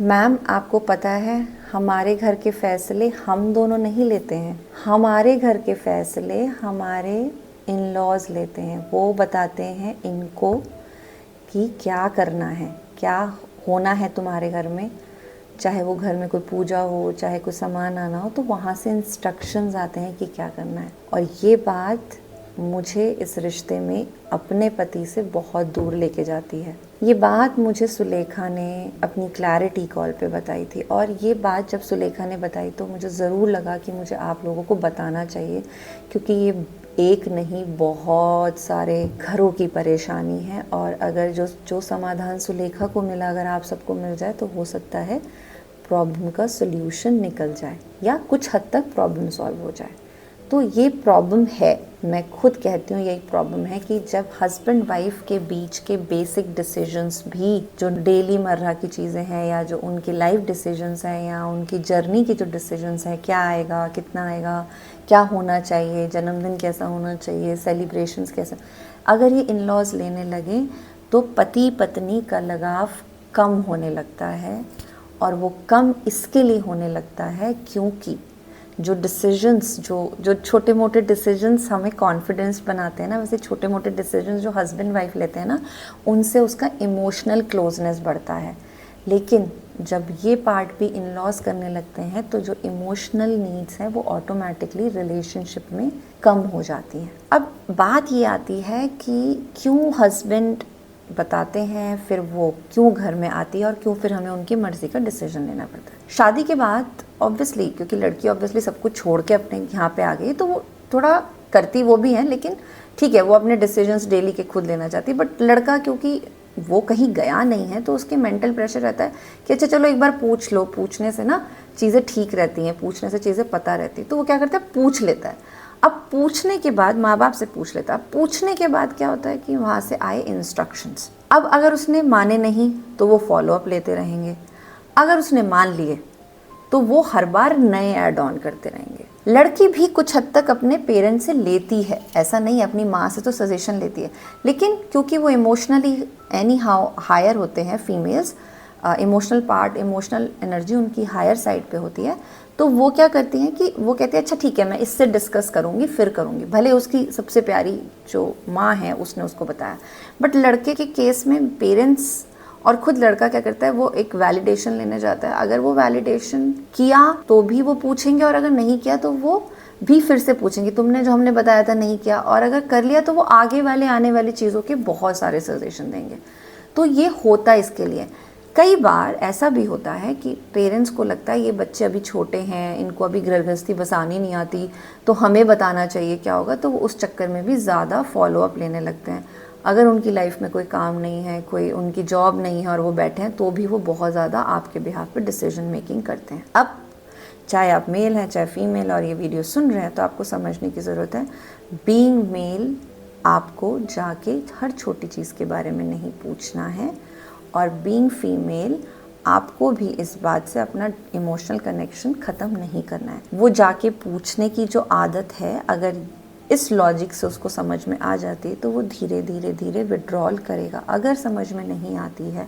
Ma'am, आपको पता है हमारे घर के फैसले हम दोनों नहीं लेते हैं। हमारे घर के फैसले हमारे इन लॉज लेते हैं। वो बताते हैं इनको कि क्या करना है, क्या होना है तुम्हारे घर में। चाहे वो घर में कोई पूजा हो, चाहे कोई सामान आना हो, तो वहाँ से इंस्ट्रक्शंस आते हैं कि क्या करना है। और ये बात मुझे इस रिश्ते में अपने पति से बहुत दूर लेके जाती है। ये बात मुझे सुलेखा ने अपनी क्लैरिटी कॉल पे बताई थी, और ये बात जब सुलेखा ने बताई तो मुझे ज़रूर लगा कि मुझे आप लोगों को बताना चाहिए, क्योंकि ये एक नहीं बहुत सारे घरों की परेशानी है। और अगर जो समाधान सुलेखा को मिला, अगर आप सबको मिल जाए तो हो सकता है प्रॉब्लम का सॉल्यूशन निकल जाए या कुछ हद तक प्रॉब्लम सॉल्व हो जाए। तो ये प्रॉब्लम है, मैं खुद कहती हूँ यही प्रॉब्लम है कि जब हस्बैंड वाइफ के बीच के बेसिक डिसीजंस भी, जो डेली मर्रा की चीज़ें हैं या जो उनकी लाइफ डिसीजंस हैं या उनकी जर्नी की जो डिसीजंस हैं, क्या आएगा, कितना आएगा, क्या होना चाहिए, जन्मदिन कैसा होना चाहिए, सेलिब्रेशंस कैसा, अगर ये इन लॉज लेने लगे तो पति पत्नी का लगाव कम होने लगता है। और वो कम इसके लिए होने लगता है क्योंकि जो डिसीजंस, जो छोटे मोटे डिसीजंस हमें कॉन्फिडेंस बनाते हैं ना, वैसे छोटे मोटे डिसीजंस जो हस्बैंड वाइफ लेते हैं ना, उनसे उसका इमोशनल क्लोजनेस बढ़ता है। लेकिन जब ये पार्ट भी इन लॉज करने लगते हैं तो जो इमोशनल नीड्स हैं वो ऑटोमेटिकली रिलेशनशिप में कम हो जाती हैं। अब बात ये आती है कि क्यों हस्बैंड बताते हैं, फिर वो क्यों घर में आती है और क्यों फिर हमें उनकी मर्ज़ी का डिसीजन लेना पड़ता है। शादी के बाद ऑब्वियसली, क्योंकि लड़की ऑब्वियसली सब कुछ छोड़ के अपने यहाँ पे आ गई, तो वो थोड़ा करती वो भी है, लेकिन ठीक है, वो अपने डिसीजंस डेली के खुद लेना चाहती है। बट लड़का क्योंकि वो कहीं गया नहीं है तो उसके मेंटल प्रेशर रहता है कि अच्छा चलो एक बार पूछ लो, पूछने से ना चीज़ें ठीक रहती हैं, पूछने से चीज़ें पता रहती। तो वो क्या करता है, पूछ लेता है। अब पूछने के बाद माँ बाप से पूछ लेता है। पूछने के बाद क्या होता है कि वहाँ से आए इंस्ट्रक्शंस। अब अगर उसने माने नहीं तो वो फॉलो अप लेते रहेंगे, अगर उसने मान लिए तो वो हर बार नए ऐड ऑन करते रहेंगे। लड़की भी कुछ हद तक अपने पेरेंट्स से लेती है, ऐसा नहीं, अपनी माँ से तो सजेशन लेती है, लेकिन क्योंकि वो इमोशनली एनी हाउ हायर होते हैं females, emotional part, emotional energy उनकी हायर साइड पे होती है, तो वो क्या करती हैं कि वो कहती है अच्छा ठीक है, मैं इससे डिस्कस करूँगी, फिर करूँगी, भले उसकी सबसे प्यारी जो माँ है उसने उसको बताया। बट लड़के के केस में पेरेंट्स और खुद लड़का क्या करता है, वो एक वैलिडेशन लेने जाता है। अगर वो वैलिडेशन किया तो भी वो पूछेंगे, और अगर नहीं किया तो वो भी फिर से पूछेंगे, तुमने जो हमने बताया था नहीं किया। और अगर कर लिया तो वो आगे वाले आने वाली चीज़ों के बहुत सारे सजेशन देंगे। तो ये होता इसके लिए। कई बार ऐसा भी होता है कि पेरेंट्स को लगता है ये बच्चे अभी छोटे हैं, इनको अभी गृहस्थी बसानी नहीं आती, तो हमें बताना चाहिए क्या होगा, तो वो उस चक्कर में भी ज़्यादा फॉलो अप लेने लगते हैं। अगर उनकी लाइफ में कोई काम नहीं है, कोई उनकी जॉब नहीं है और वो बैठे हैं, तो भी वो बहुत ज़्यादा आपके बिहाफ पे डिसीजन मेकिंग करते हैं। अब चाहे आप मेल हैं चाहे फीमेल और ये वीडियो सुन रहे हैं, तो आपको समझने की ज़रूरत है, बीइंग मेल आपको जाके हर छोटी चीज़ के बारे में नहीं पूछना है, और बीइंग फीमेल आपको भी इस बात से अपना इमोशनल कनेक्शन ख़त्म नहीं करना है। वो जाके पूछने की जो आदत है, अगर इस लॉजिक से उसको समझ में आ जाती है तो वो धीरे धीरे धीरे विड्रॉल करेगा। अगर समझ में नहीं आती है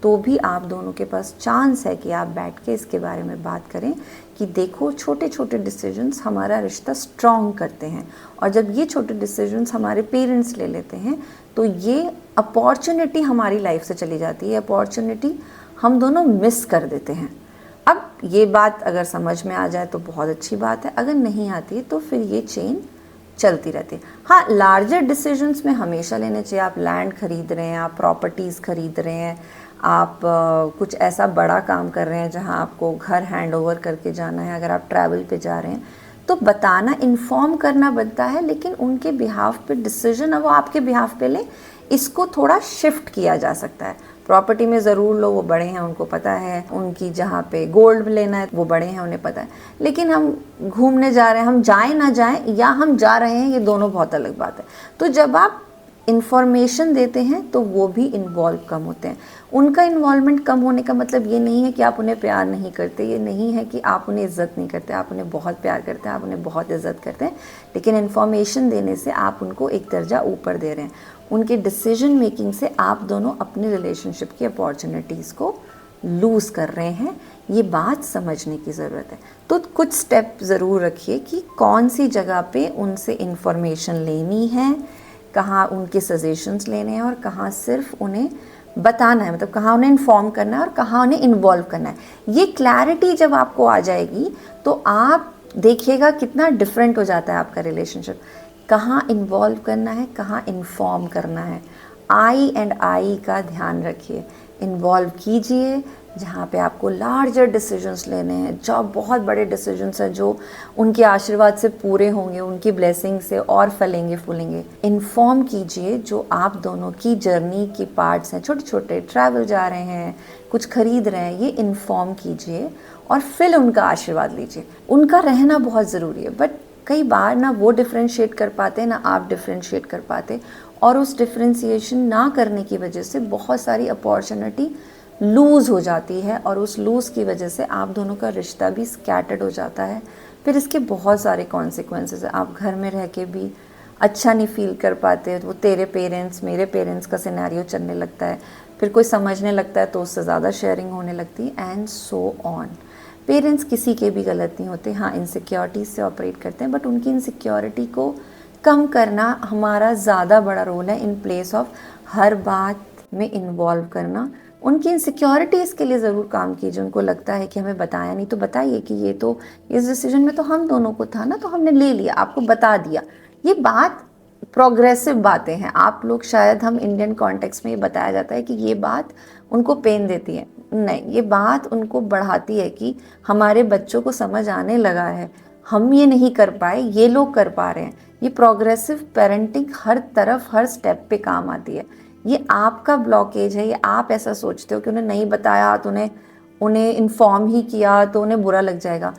तो भी आप दोनों के पास चांस है कि आप बैठ के इसके बारे में बात करें कि देखो, छोटे छोटे डिसीजंस हमारा रिश्ता स्ट्रॉन्ग करते हैं, और जब ये छोटे डिसीजंस हमारे पेरेंट्स ले लेते हैं तो ये अपॉर्चुनिटी हमारी लाइफ से चली जाती है, अपॉर्चुनिटी हम दोनों मिस कर देते हैं। अब ये बात अगर समझ में आ जाए तो बहुत अच्छी बात है, अगर नहीं आती है तो फिर ये चेन चलती रहती है। हाँ, लार्जर डिसीजंस में हमेशा लेने चाहिए। आप लैंड खरीद रहे हैं, आप प्रॉपर्टीज़ खरीद रहे हैं, आप कुछ ऐसा बड़ा काम कर रहे हैं जहाँ आपको घर हैंड ओवर करके जाना है, अगर आप ट्रैवल पे जा रहे हैं तो बताना, इन्फॉर्म करना बनता है, लेकिन उनके बिहाफ पे डिसीजन अब वो आपके बिहाफ पे लें, इसको थोड़ा शिफ्ट किया जा सकता है। प्रॉपर्टी में ज़रूर लो, वो बड़े हैं उनको पता है, उनकी जहाँ पे गोल्ड लेना है वो बड़े हैं उन्हें पता है, लेकिन हम घूमने जा रहे हैं, हम जाएं ना जाएं या हम जा रहे हैं, ये दोनों बहुत अलग बात है। तो जब आप इन्फॉर्मेशन देते हैं तो वो भी इन्वॉल्व कम होते हैं। उनका इन्वॉल्वमेंट कम होने का मतलब ये नहीं है कि आप उन्हें प्यार नहीं करते, ये नहीं है कि आप उन्हें इज़्ज़त नहीं करते, आप उन्हें बहुत प्यार करते हैं, आप उन्हें बहुत इज़्ज़त करते हैं, लेकिन इन्फॉर्मेशन देने से आप उनको एक दर्जा ऊपर दे रहे हैं। उनके डिसीजन मेकिंग से आप दोनों अपने रिलेशनशिप की अपॉर्चुनिटीज़ को लूज़ कर रहे हैं, ये बात समझने की ज़रूरत है। तो कुछ स्टेप ज़रूर रखिए कि कौन सी जगह पे उनसे इन्फॉर्मेशन लेनी है, कहाँ उनके सजेशंस लेने हैं और कहाँ सिर्फ उन्हें बताना है, मतलब कहाँ उन्हें इन्फॉर्म करना है और कहाँ उन्हें इन्वॉल्व करना है। ये क्लैरिटी जब आपको आ जाएगी तो आप देखिएगा कितना डिफरेंट हो जाता है आपका रिलेशनशिप। कहाँ इन्वॉल्व करना है, कहाँ इन्फॉर्म करना है, आई एंड आई का ध्यान रखिए। इन्वॉल्व कीजिए जहाँ पे आपको लार्जर डिसीजंस लेने हैं, जो बहुत बड़े डिसीजंस हैं जो उनके आशीर्वाद से पूरे होंगे, उनकी ब्लेसिंग से और फलेंगे फूलेंगे। इन्फॉर्म कीजिए जो आप दोनों की जर्नी के पार्ट्स हैं, छोटे छोटे, ट्रैवल जा रहे हैं, कुछ खरीद रहे हैं, ये इन्फॉर्म कीजिए और फिर उनका आशीर्वाद लीजिए। उनका रहना बहुत ज़रूरी है, बट कई बार ना वो डिफ्रेंशिएट कर पाते, ना आप डिफ्रेंशिएट कर पाते, और उस डिफ्रेंशिएशन ना करने की वजह से बहुत सारी अपॉर्चुनिटी लूज़ हो जाती है और उस लूज़ की वजह से आप दोनों का रिश्ता भी स्कैटर्ड हो जाता है। फिर इसके बहुत सारे कॉन्सिक्वेंसेस हैं। आप घर में रह के भी अच्छा नहीं फील कर पाते, वो तेरे पेरेंट्स मेरे पेरेंट्स का सिनेरियो चलने लगता है, फिर कोई समझने लगता है तो उससे ज़्यादा शेयरिंग होने लगती है, एंड सो ऑन। पेरेंट्स किसी के भी गलत नहीं होते, हाँ इनसिक्योरिटीज से ऑपरेट करते हैं, बट उनकी इनसिक्योरिटी को कम करना हमारा ज़्यादा बड़ा रोल है, इन प्लेस ऑफ हर बात में इन्वॉल्व करना। उनकी इनसिक्योरिटीज़ के लिए ज़रूर काम कीजिए। उनको लगता है कि हमें बताया नहीं, तो बताइए कि ये तो इस डिसीजन में तो हम दोनों को था ना, तो हमने ले लिया, आपको बता दिया। ये बात प्रोग्रेसिव बातें हैं। आप लोग शायद, हम इंडियन कॉन्टेक्स्ट में ये बताया जाता है कि ये बात उनको पेन देती है, नहीं, ये बात उनको बढ़ाती है कि हमारे बच्चों को समझ आने लगा है, हम ये नहीं कर पाए, ये लोग कर पा रहे हैं। ये प्रोग्रेसिव पेरेंटिंग हर तरफ हर स्टेप पे काम आती है। ये आपका ब्लॉकेज है, ये आप ऐसा सोचते हो कि उन्हें नहीं बताया तो उन्हें इन्फॉर्म ही किया तो उन्हें बुरा लग जाएगा।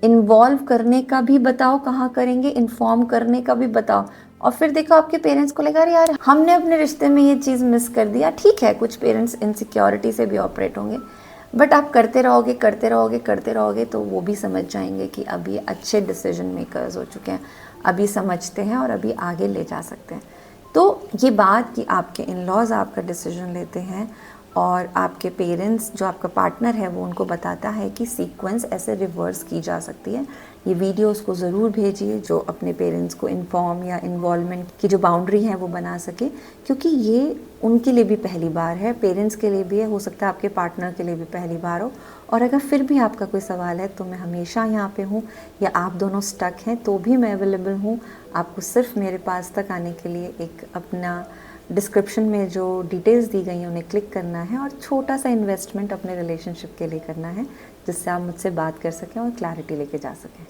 इन्वॉल्व करने का भी बताओ कहाँ करेंगे, इन्फॉर्म करने का भी बताओ, और फिर देखो आपके पेरेंट्स को लगा यार हमने अपने रिश्ते में ये चीज़ मिस कर दिया। ठीक है, कुछ पेरेंट्स इनसिक्योरिटी से भी ऑपरेट होंगे, बट आप करते रहोगे करते रहोगे करते रहोगे तो वो भी समझ जाएंगे कि अभी अच्छे डिसीजन मेकर्स हो चुके हैं, अभी समझते हैं और अभी आगे ले जा सकते हैं। तो ये बात कि आपके इन-लॉज़ आपका डिसीजन लेते हैं और आपके पेरेंट्स, जो आपका पार्टनर है, वो उनको बताता है कि सीक्वेंस ऐसे रिवर्स की जा सकती है। ये वीडियो उसको ज़रूर भेजिए जो अपने पेरेंट्स को इन्फॉर्म या इन्वॉल्वमेंट की जो बाउंड्री है वो बना सके, क्योंकि ये उनके लिए भी पहली बार है, पेरेंट्स के लिए भी है, हो सकता है आपके पार्टनर के लिए भी पहली बार हो। और अगर फिर भी आपका कोई सवाल है तो मैं हमेशा यहाँ पे हूँ, या आप दोनों स्टक हैं तो भी मैं अवेलेबल हूँ। आपको सिर्फ मेरे पास तक आने के लिए एक अपना डिस्क्रिप्शन में जो डिटेल्स दी गई हैं उन्हें क्लिक करना है और छोटा सा इन्वेस्टमेंट अपने रिलेशनशिप के लिए करना है, जिससे आप मुझसे बात कर सकें और क्लैरिटी लेके जा सकें।